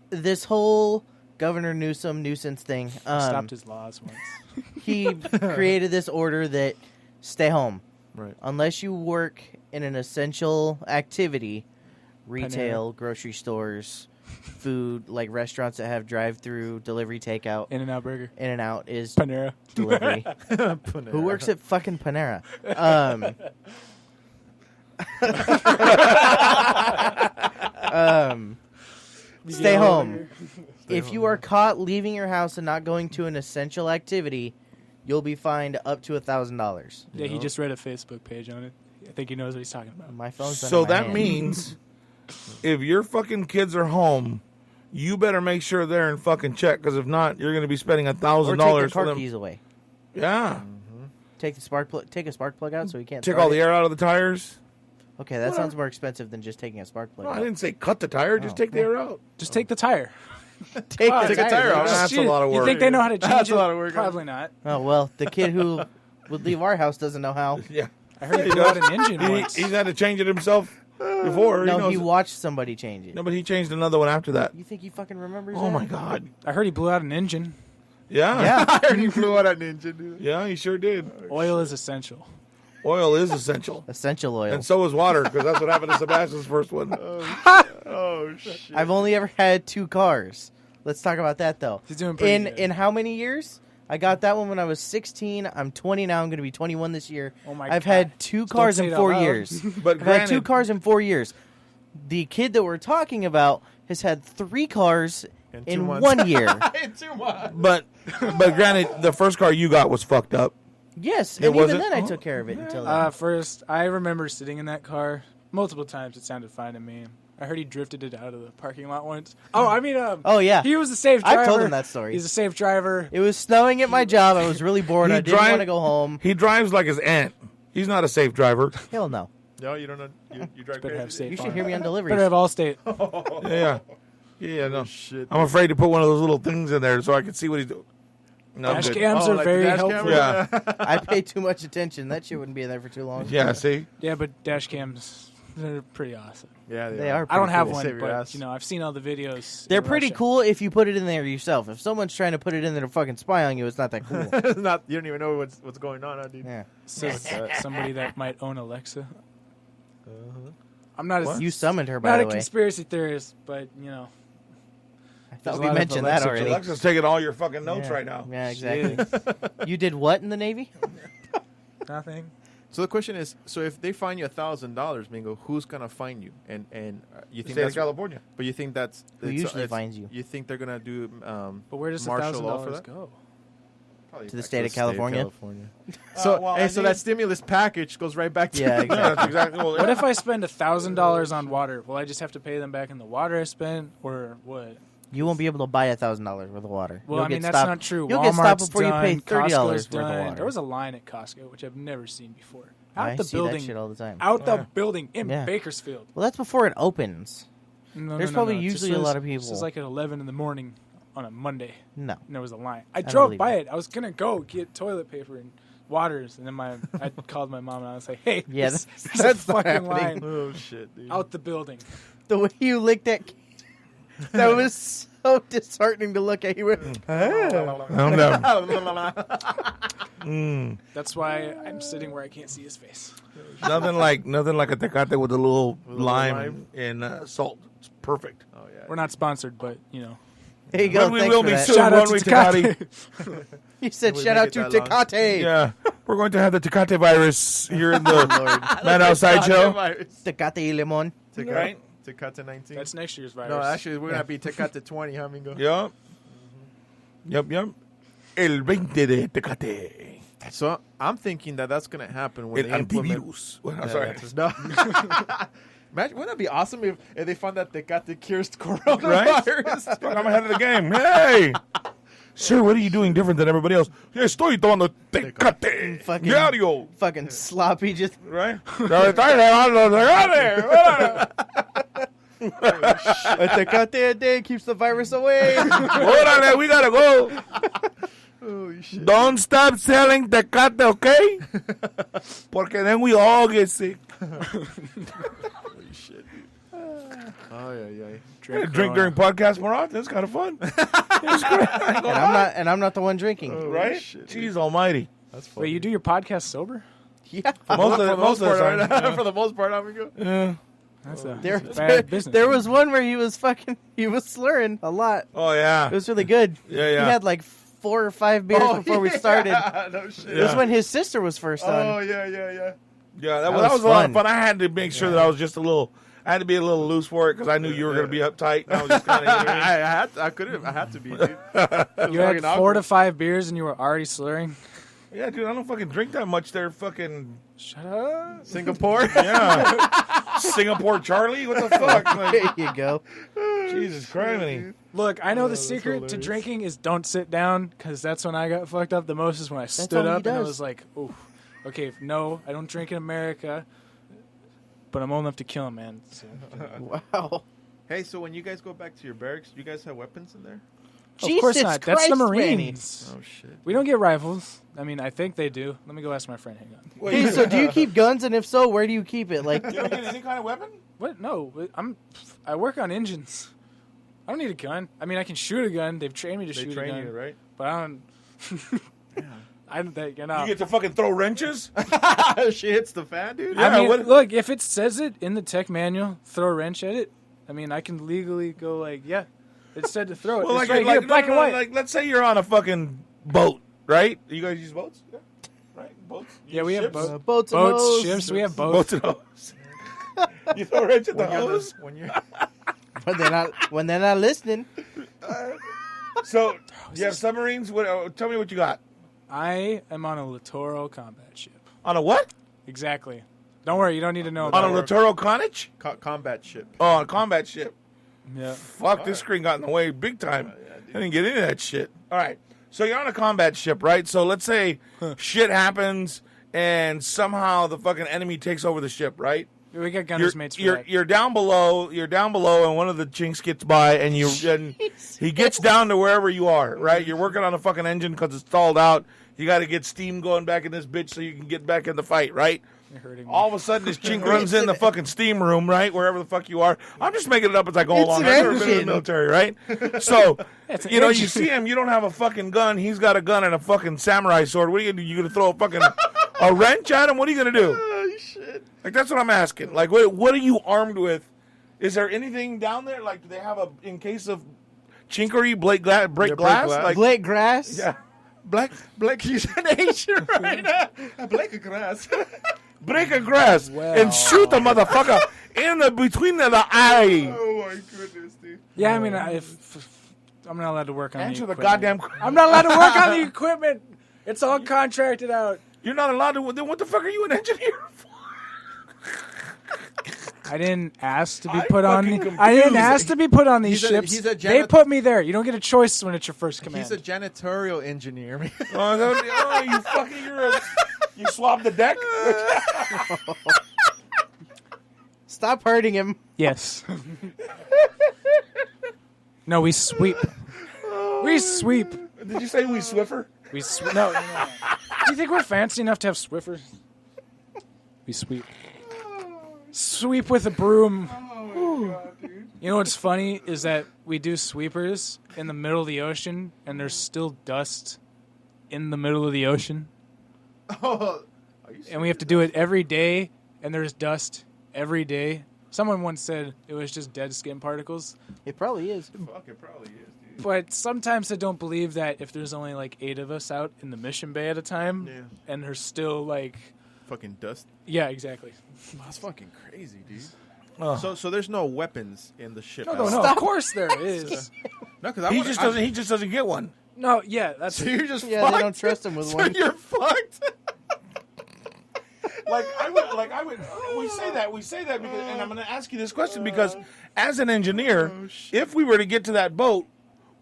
this whole Governor Newsom nuisance thing, Stopped his laws once. he created this order that stay home. Right. Unless you work in an essential activity, retail, grocery stores, food, like restaurants that have drive-through, delivery, takeout, In-N-Out Burger. in and out is Panera. delivery. Who works at fucking Panera? Stay home. If you are caught leaving your house and not going to an essential activity, you'll be fined up to $1,000. Yeah, he just read a Facebook page on it. I think he knows what he's talking about. My phone's So under my that hand. means if your fucking kids are home, you better make sure they're in fucking check, because if not, you're going to be spending or $1,000 take their for car them. keys away. Yeah, Take a spark plug out so he can't. take start all the it. air out of the tires. Okay, that sounds more expensive than just taking a spark plug. No, I out. didn't say cut the tire. Just Oh. take the air out. Just take the tire. Take Oh, the take a tire off. That's a Shit, lot of You work. think they know how to change That's it? a lot of work. Probably not. Oh well, the kid who would leave our house doesn't know how. Yeah, I heard Yeah, he he blew out does. an engine once. he's had to change it himself before. No, knows he it. watched somebody change it. No, but he changed another one after that. You think he fucking remembers? Oh that? my god. I heard he blew out an engine. Yeah. Yeah. I heard you flew out at Ninja, dude. Yeah, he sure did. Oil is essential. Oil is essential. Essential oil. And so is water, because that's what happened to Sebastian's first one. Oh shit! I've only ever had 2 cars. Let's talk about that though. He's doing pretty good. In how many years? I got that one when I was 16. I'm 20 now. I'm going to be 21 this year. Oh my I've God. had 2 cars say in it 4 out loud. years. But I've had 2 granted, cars in 4 years. The kid that we're talking about has had 3 cars In 2 in months. 1 year. In 2 months. but granted, the first car you got was fucked up. Yes, It and even wasn't- then I oh. took care of it until then. First, I remember sitting in that car multiple times. It sounded fine to me. I heard he drifted it out of the parking lot once. Oh, I mean, Oh, yeah. he was a safe driver. I've told him that story. He's a safe driver. It was snowing at my job. I was really bored. He I didn't drive- want to go home. He drives like his aunt. He's not a safe driver. Hell no. No, you don't know. You drive Better have crazy. State You should Farm. hear me on Better deliveries. have Allstate. Yeah, no. Shit. I'm afraid to put one of those little things in there so I can see what he's doing. No, I'm Dash good. cams are like very the dash helpful. camera? Yeah. I pay too much attention. That shit wouldn't be in there for too long. Yeah, see? Yeah, but dash cams, they're pretty awesome. Yeah, They are. I don't pretty have cool. one, Save your but ass. I've seen all the videos. They're in pretty Russia. cool if you put it in there yourself. If someone's trying to put it in there to fucking spy on you, it's not that cool. It's not. You don't even know what's going on, huh, dude. Yeah. Says somebody that might own Alexa. I'm not What? a, You summoned her, by not the a way. conspiracy theorist, but I there's thought a we lot of mentioned that Alexa already. Alexa's taking all your fucking notes Yeah. right now. Yeah, exactly. You did what in the Navy? nothing. So the question is, so if they fine you $1,000, Mingo, who's gonna fine you? And you The think state of that's California. But you think that's Who usually fines you? You think they're gonna do But where does martial law for $1,000 that? go? Probably To the back state of California? So well, hey, I so need- that stimulus package goes right back to Yeah, them. exactly. Yeah, that's exactly What if I spend $1,000 on water? Will I just have to pay them back in the water I spent, or what? You won't be able to buy $1,000 worth of water. Well, You'll I mean, get that's stopped. not true. You'll Walmart's get stopped before done, you pay $30 Costco's worth of done. water. There was a line at Costco, which I've never seen before. Out I the see building, that shit all the time. out Yeah. the building in Yeah. Bakersfield. Well, that's before it opens. No, There's no, probably no. It usually just a lot says- of people. This is like at 11 in the morning on a Monday, No. and there was a line. I don't drove believe by it. it. I was gonna go get toilet paper and waters, and then I called my mom and I was like, "Hey, Yeah, this, that's- there's a that's not fucking happening. line Oh shit, dude. out the building." The way you licked that kid, that was so disheartening to look at. You went, I'm down. That's why I'm sitting where I can't see his face. Nothing like a Tecate with a little With a little lime lime? and salt. It's perfect. Oh yeah. We're not sponsored, but there you go. When we Thanks will for be that. soon. shout out one to week Tecate. Tecate. You said We shout make out it to that long. Tecate. Yeah, we're going to have the Tecate virus here in the Madhouse Sideshow. Tecate lemon. Right? Tecate 19. That's next year's virus. No, actually, we're gonna be Tecate 20, huh, Mingo? Yep. Yep. El 20 de Tecate. So I'm thinking that's gonna happen when El they implement. antivirus. Well, I'm Yeah, sorry. that's- no. Imagine, wouldn't that be awesome if they found that Tecate cures coronavirus? Fuck, I'm ahead of the game. Hey! Sir, what are you doing different than everybody else? Estoy tomando Tecate. Fucking- Diario. Fucking sloppy. Just Right? Está llevando Tecate. a Tecate a day keeps the virus away. Órale, we gotta go. Holy shit. Don't stop selling Tecate, okay? Porque then we all get sick. Holy shit, dude. Oh, yeah. Drink Corona. during podcast more often. It's kind of fun. It's great. and I'm not the one drinking. Right? shit, Jeez almighty. That's funny. Wait, you do your podcast sober? Yeah. Most of the part, time. right? For the most part, Amigo. Yeah. That's a There, bad business. there was one where he was slurring a lot. Oh, yeah. It was really good. Yeah. He had like 4 or 5 beers before we started. No shit. It was Yeah. when his sister was first on. Oh, yeah. Yeah, that That was was a lot of fun. fun. I had to make sure that I was just I had to be a little loose for it because I knew you were going to be uptight. And I was just kind of, I had to be, dude. You had 4 to 5 beers and you were already slurring. yeah, dude, I don't fucking drink that much there. Fucking, Shut up. Singapore. yeah. Singapore Charlie? What the fuck? Like, There you go. Jesus Christ. Look, I know the that's secret to hilarious. drinking is don't sit down, because that's when I got fucked up the most, is when I all stood he up and I does. was like, ooh, okay, no, I don't drink in America, but I'm old enough to kill him, man. So, Wow. Hey, so when you guys go back to your barracks, do you guys have weapons in there? of course Jesus not. That's Christ, the Manny. Marines. Oh, shit. We don't get rifles. I mean, I think they do. Let me go ask my friend. Hang on. Hey, so do you keep guns, and if so, where do you keep it? Like, You don't get any kind of weapon? What? No, I work on engines. I don't need a gun. I mean, I can shoot a gun. They've trained me to They shoot a train gun. you, right? But I don't. You know. You get to fucking throw wrenches. She hits the fan, dude. Yeah, I mean, what- look, if it says it in the tech manual, throw a wrench at it. I mean, I can legally go like, yeah, it said to throw it. Well, It's like, right here, black and white. Like, let's say you're on a fucking boat, right? You guys use boats, yeah? Right? Boats. You Yeah, use we have ships? boats. Boats and hoes. Ships, we have boats. Boats and hose. You throw a wrench at the hose. When you're when they're not listening. So you have submarines. What? Tell me what you got. I am on a littoral combat ship. On a what? Exactly. Don't worry, you don't need to know On about a it. littoral cottage? combat ship. Oh, on a combat ship. Yeah. Fuck, this screen got in the way big time. I didn't get into that shit. All right. So you're on a combat ship, right? So let's say shit happens and somehow the fucking enemy takes over the ship, right? We got gunner's mates for you're, that. you're down below, and one of the chinks gets by, and he gets down to wherever you are, right? You're working on a fucking engine because it's stalled out. You got to get steam going back in this bitch so you can get back in the fight, right? You're hurting me. All of a sudden, this chink runs in the fucking steam room, right? Wherever the fuck you are. I'm just making it up as I go along. an I've never been in the engine. military, right? So, It's an you engine. see him, you don't have a fucking gun. He's got a gun and a fucking samurai sword. What are you going to do? You going to throw a fucking a wrench at him? What are you going to do? Oh shit! Like, that's what I'm asking. Like, what are you armed with? Is there anything down there? Like, do they have in case of chinkery, break glass? glass. Like, Blake Grass. yeah. Black he's an Asian right now. Black grass. Break a grass and shoot the motherfucker between the eye. Oh my goodness, dude. Yeah, I mean, if I'm not allowed to work on Answer the equipment. goddamn. I'm not allowed to work on the equipment. It's all contracted out. You're not allowed to. Then what the fuck are you an engineer for? I didn't ask to be I'm put on. fucking I didn't confused. ask to be put on these He's ships. he's a They put me there. You don't get a choice when it's your first command. He's a janitorial engineer. Man. You fucking you swabbed the deck. Stop hurting him. Yes. No, we sweep. We sweep. Did you say we Swiffer? We sweep. No. Do you think we're fancy enough to have Swiffers? We sweep. Sweep with a broom. You know what's funny is that we do sweepers in the middle of the ocean, and there's still dust in the middle of the ocean, Oh, and we have to do it every day, and there's dust every day. Someone once said it was just dead skin particles, It probably is. fuck, it probably is, dude. but sometimes I don't believe that if there's only like 8 of us out in the mission bay at a time, Yeah. and there's still like, Fucking dust. yeah, exactly. That's fucking crazy, dude. Oh. So there's no weapons in the ship. No, at no, all? no. Of course there is. No, because He just doesn't get one. No, yeah, that's So you're just Yeah, fucked. they don't trust him with So one. you're fucked. We say that because, and I'm going to ask you this question because, as an engineer, if we were to get to that boat,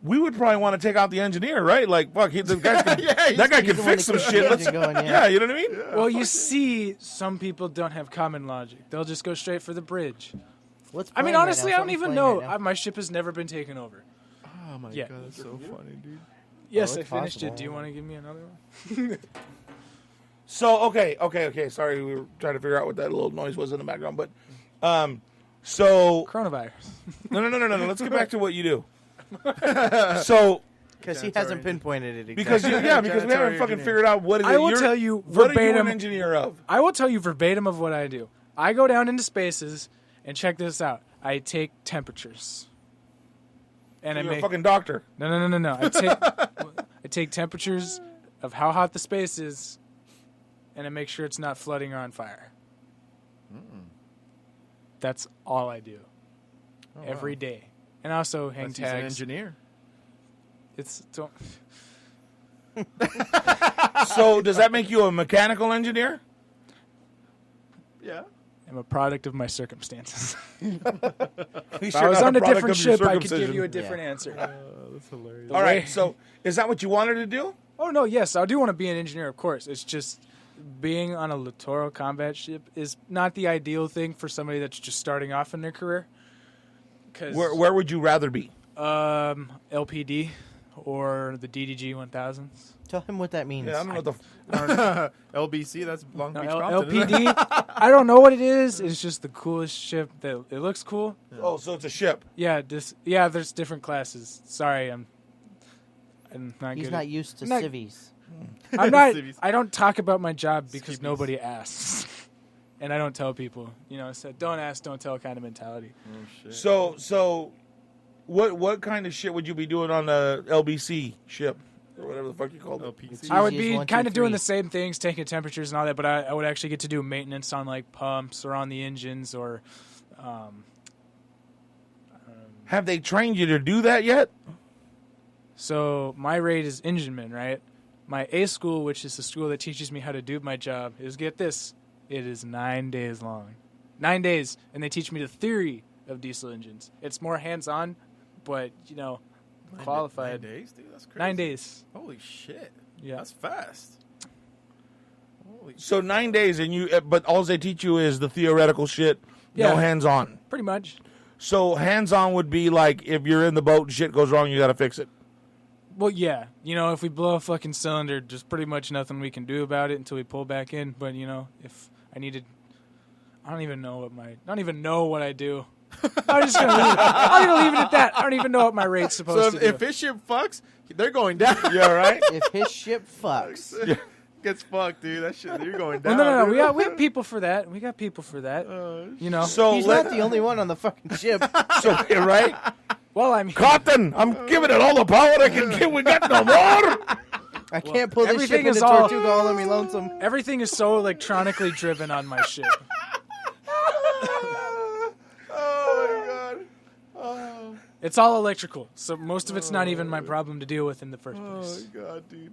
we would probably want to take out the engineer, right? Like, fuck, the guy can, that guy can the one fix some that keeps shit. the Let's, engine going, yeah. yeah. You know what I mean? Well, you see, some people don't have common logic. They'll just go straight for the bridge. What's I mean, playing right honestly, now? I don't Something's even playing know. right now. My ship has never been taken over. Oh my Yeah. god, that's so funny, dude. Yes, it's I finished possible. it. Do you want to give me another one? So, okay. Sorry, we were trying to figure out what that little noise was in the background. But, so, Coronavirus. no. Let's get back to what you do. So, Because he hasn't pinpointed it exactly. because we haven't fucking figured out what it is. I will tell you What are you verbatim. an engineer of? I will tell you verbatim of what I do. I go down into spaces and check this out. I take temperatures. And I You're a make fucking doctor. No. I take temperatures of how hot the space is, and I make sure it's not flooding or on fire. That's all I do every day, and I also hang He's an tags. engineer. It's don't, So, does that make you a mechanical engineer? Yeah. I'm a product of my circumstances. If If I was on a different ship, I could give you a different answer. That's hilarious. All right. So, is that what you wanted to do? Oh no, yes, I do want to be an engineer, of course. It's just being on a littoral combat ship is not the ideal thing for somebody that's just starting off in their career. Cause Where would you rather be? LPD or the DDG 1000s. Tell him what that means. Yeah, I don't know what the. LBC, that's Long No, Beach Compton. LPD. I don't know what it is. It's just the coolest ship. That it looks cool. Oh, so it's a ship. Yeah, there's different classes. Sorry, I'm not He's good. not used to not- civvies. I'm not. CBC. I don't talk about my job because CBC. nobody asks, and I don't tell people. You know, it's a don't ask, don't tell kind of mentality. Oh, shit. So, what kind of shit would you be doing on the LBC ship or whatever the fuck you called it? LPC. I would Easy be as 1, 2, kind of doing 3. the same things, taking temperatures and all that, but I would actually get to do maintenance on like pumps or on the engines or. Have they trained you to do that yet? So my rate is engineman, right? My A school, which is the school that teaches me how to do my job, is get this. It is 9 days long. 9 days, and they teach me the theory of diesel engines. It's more hands-on, but, you know, qualified. 9 days, dude? That's crazy. 9 days. Holy shit. Yeah. That's fast. Holy So 9 days, and but all they teach you is the theoretical shit, no Yeah. hands-on. Pretty much. So hands-on would be like if you're in the boat and shit goes wrong, you got to fix it. Well, yeah. You know, if we blow a fucking cylinder, there's pretty much nothing we can do about it until we pull back in. But, you know, if I needed... I don't even know what I do. I'm just gonna leave it. I'm gonna leave it at that. I don't even know what my rate's supposed So to if do. his ship fucks, they're going down. Yeah, right? If his ship fucks, Gets fucked, dude. That shit, you're going Well, down. no. dude. We have people for that. We got people for that. You know. So he's not the only one on the fucking ship. right? Well, I mean, Cotton, I'm giving it all the power I can give. We got no more. I can't pull this ship everything into is all- Tortuga all on me lonesome. everything is so electronically driven on my ship. Oh, my God. Oh, It's all electrical, so most of it's not even my problem to deal with in the first oh place. my God, dude.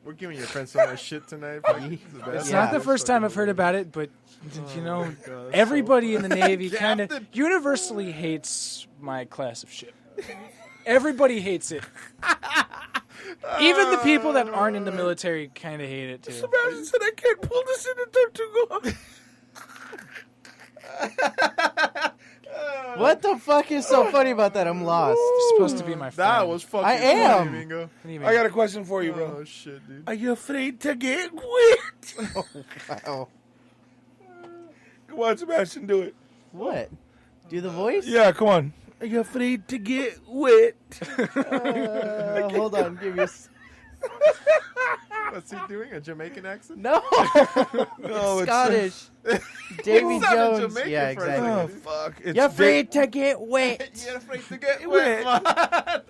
We're giving your friend so much shit tonight. It's Yeah. not the first time I've heard about it, but you know, my God, everybody in the Navy kind of Captain. universally hates my class of ship. Everybody hates it. Even the people that aren't in the military kind of hate it too. Sebastian said I can't pull this into Tortuga. What the fuck is so funny about that? I'm lost. You're supposed to be my friend. That was fucking I am. funny, Mingo. I got a question for you, bro. Oh, shit, dude. Are you afraid to get wet? Wow. Come on, Sebastian, do it. What? Do the voice? Yeah, come on. Are you afraid to get wet? Hold on. Give me. What's he doing? A Jamaican accent? No. No, Scottish. Davy sounded Jones. Jamaican Yeah, for a exactly. Oh, second. fuck. It's You're afraid to get wet. You're afraid to get Wet. wet, man. Are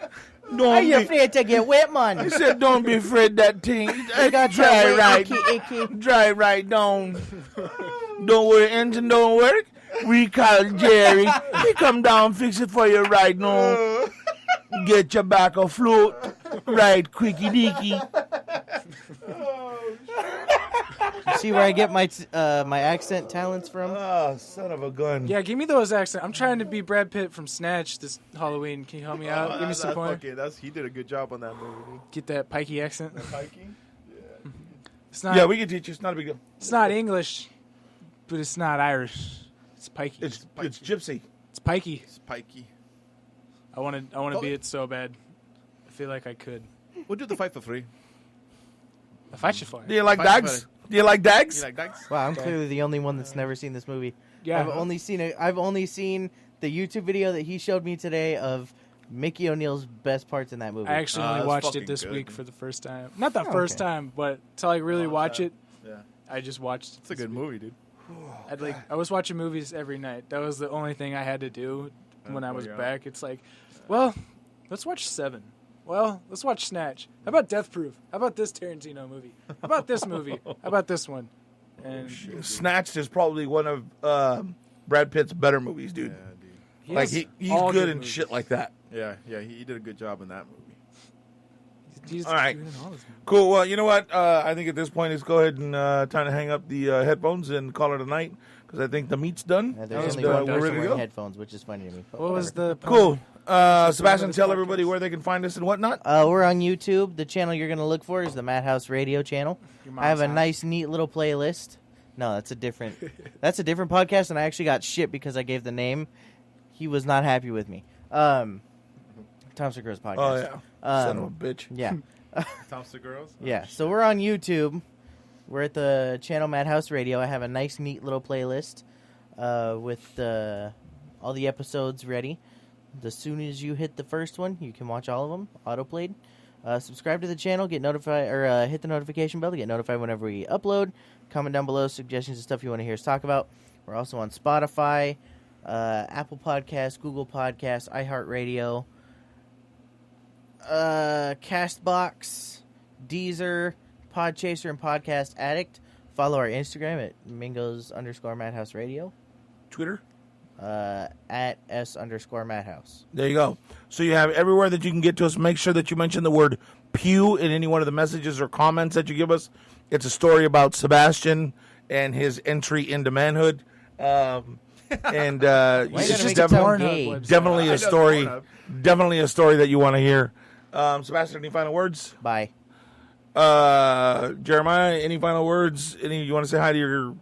Don't you be, afraid to get wet, I man? said don't be afraid that thing. I got Dry that right. icky. Dry right down. Don't worry, engine don't work. We call Jerry. He come down, fix it for you right now. Get your back afloat. Right, quicky deaky. You see where I get my my accent talents from? Oh, son of a gun. Yeah, give me those accents. I'm trying to be Brad Pitt from Snatch this Halloween. Can you help me out? Give me some points. He did a good job on that movie, dude. Get that pikey accent. Hiking? It's not. Yeah, we can teach you. It's not a big deal. It's not English, but it's not Irish. It's pikey. It's gypsy. It's pikey. Spiky. I want to be it so bad. I feel like I could. We'll do the fight for free. If I should fly. Do you like Fight dags? Do you like dags? You like that? Wow, I'm clearly the only one that's never seen this movie. Yeah. I've only seen the YouTube video that he showed me today of Mickey O'Neill's best parts in that movie. I actually only that's watched fucking it this good, week man. for the first time. Not the Oh, first okay. time, but to like really watch it, Yeah. I just watched. It's a good movie, dude. I was watching movies every night. That was the only thing I had to do when I was yeah. back. It's like, well, let's watch Seven. Well, let's watch Snatch. How about Death Proof? How about this Tarantino movie? How about this movie? How about this one? And Snatched is probably one of Brad Pitt's better movies, dude. Yeah, dude. he Like has he's all good in movies. shit like that. Yeah, he did a good job in that movie. He's All right. good in all his movies. Cool. Well, you know what? I think at this point, let's go ahead and time to hang up the headphones and call it a night because I think the meat's done. There's And, only one we're person ready to wearing go. headphones, which is funny to me. but What was whatever. the Cool. Sebastian, this tell podcast. everybody where they can find us and whatnot. We're on YouTube. The channel you're going to look for is the Madhouse Radio channel. Your I have mom's a house? nice, neat little playlist. No, that's a different podcast, and I actually got shit because I gave the name. He was not happy with me. Tom Segura's podcast. Oh yeah, son of a bitch. Yeah. Thompson Girls? Yeah, so we're on YouTube. We're at the channel Madhouse Radio. I have a nice, neat little playlist with all the episodes ready. As soon as you hit the first one, you can watch all of them, autoplayed. Subscribe to the channel, get notified, or hit the notification bell to get notified whenever we upload. Comment down below suggestions and stuff you want to hear us talk about. We're also on Spotify, Apple Podcasts, Google Podcasts, iHeartRadio, Castbox, Deezer, Podchaser, and Podcast Addict. Follow our Instagram at Mingos_Madhouse Radio. Twitter? At S_Madhouse. There you go. So you have everywhere that you can get to us. Make sure that you mention the word pew in any one of the messages or comments that you give us. It's a story about Sebastian and his entry into manhood. It's just definitely a story. Definitely a story that you want to hear. Sebastian, any final words? Bye. Jeremiah, any final words? You want to say hi to your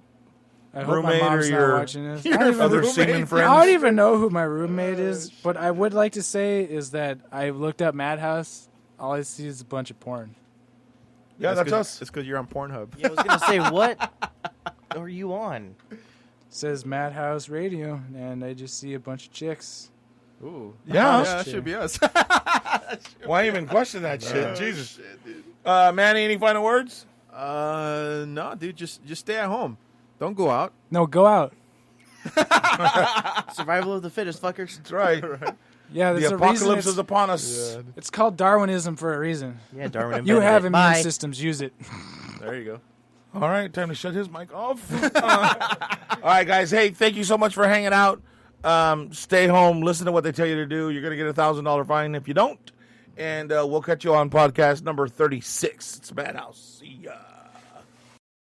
I hope roommate my mom's or not your watching this. other seaman friends? I don't even know who my roommate is, but I would like to say is that I looked up Madhouse. All I see is a bunch of porn. Yeah, that's us. It's because you're on Pornhub. Yeah, I was going to say, what are you on? It says Madhouse Radio, and I just see a bunch of chicks. Ooh. Yeah. That should be us. Why even question that shit? Jesus. Shit, dude. Manny, any final words? No, dude. Just stay at home. Don't go out. No, go out. Survival of the fittest, fuckers. That's right. Yeah, there's The a reason apocalypse is upon us. Yeah. it's called Darwinism for a reason. Yeah, Darwin invented You have it. immune Bye. systems. Use it. There you go. All right, time to shut his mic off. All right, guys. Hey, thank you so much for hanging out. Stay home. Listen to what they tell you to do. You're going to get a $1,000 fine if you don't. And we'll catch you on podcast number 36. It's Madhouse. See ya.